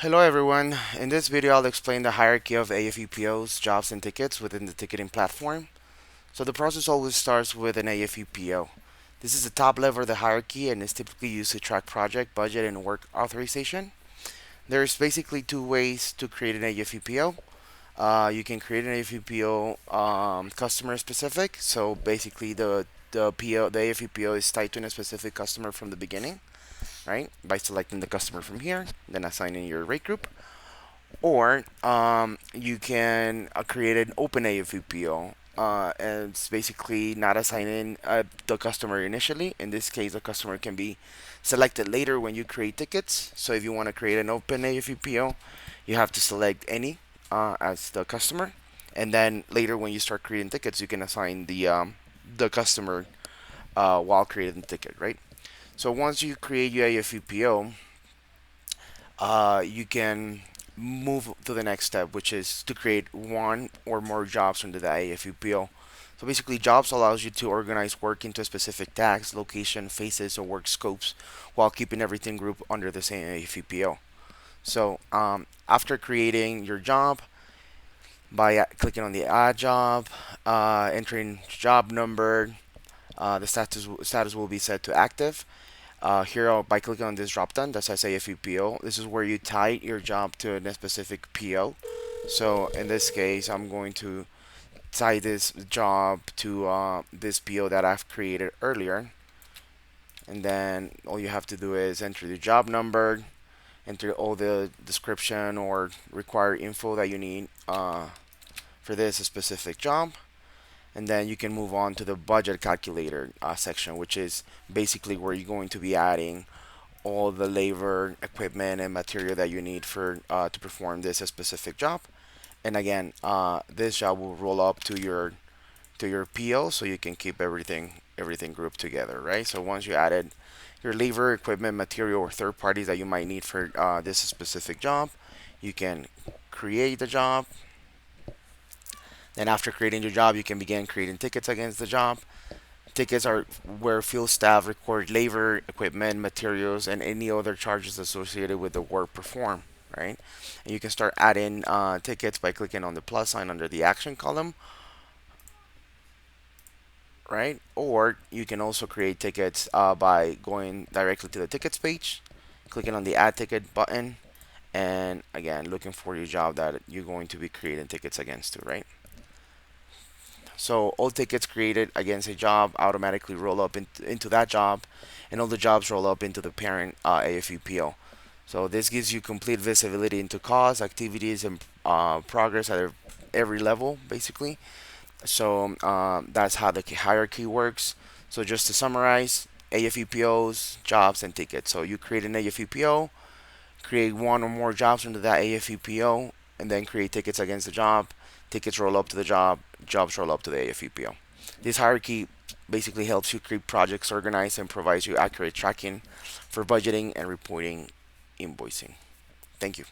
Hello everyone. In this video I'll explain the hierarchy of AFE POs, jobs, and tickets within the ticketing platform. So the process always starts with an AFE PO. This is the top level of the hierarchy and is typically used to track project, budget, and work authorization. There's basically two ways to create an AFE PO. You can create an AFE PO customer specific. So basically the AFE PO is tied to a specific customer from the beginning, right? By selecting the customer from here, then assigning your rate group. Or you can create an open AFPO. And it's basically not assigning the customer initially. In this case, the customer can be selected later when you create tickets. So if you want to create an open AFPO, you have to select any as the customer. And then later when you start creating tickets, you can assign the customer while creating the ticket, right? So once you create your AFPO, you can move to the next step, which is to create one or more jobs under the AFUPO. So basically, jobs allows you to organize work into specific tags, location, phases, or work scopes, while keeping everything grouped under the same AFUPO. So after creating your job, by clicking on the add job, entering job number, the status will be set to active. Here, by clicking on this drop down that says AFE PO, this is where you tie your job to a specific PO. So in this case, I'm going to tie this job to this PO that I've created earlier. And then all you have to do is enter the job number, enter all the description or required info that you need for this specific job. And then you can move on to the budget calculator section, which is basically where you're going to be adding all the labor, equipment, and material that you need for to perform this specific job. And again, this job will roll up to your PO, so you can keep everything grouped together, right? So once you added your labor, equipment, material, or third parties that you might need for this specific job, you can create the job. Then after creating your job, you can begin creating tickets against the job. Tickets are where field staff record labor, equipment, materials, and any other charges associated with the work performed, right? And you can start adding tickets by clicking on the plus sign under the action column, right? Or you can also create tickets by going directly to the tickets page, clicking on the add ticket button, and again, looking for your job that you're going to be creating tickets against, right? So all tickets created against a job automatically roll up into that job, and all the jobs roll up into the parent AFEPO. So this gives you complete visibility into costs, activities, and progress at every level, basically. So that's how the hierarchy works. So just to summarize, AFEPOs, jobs, and tickets. So you create an AFEPO, create one or more jobs under that AFEPO, and then create tickets against the job. Tickets roll up to the job, jobs roll up to the AFEPO. This hierarchy basically helps you keep projects organized and provides you accurate tracking for budgeting and reporting invoicing. Thank you.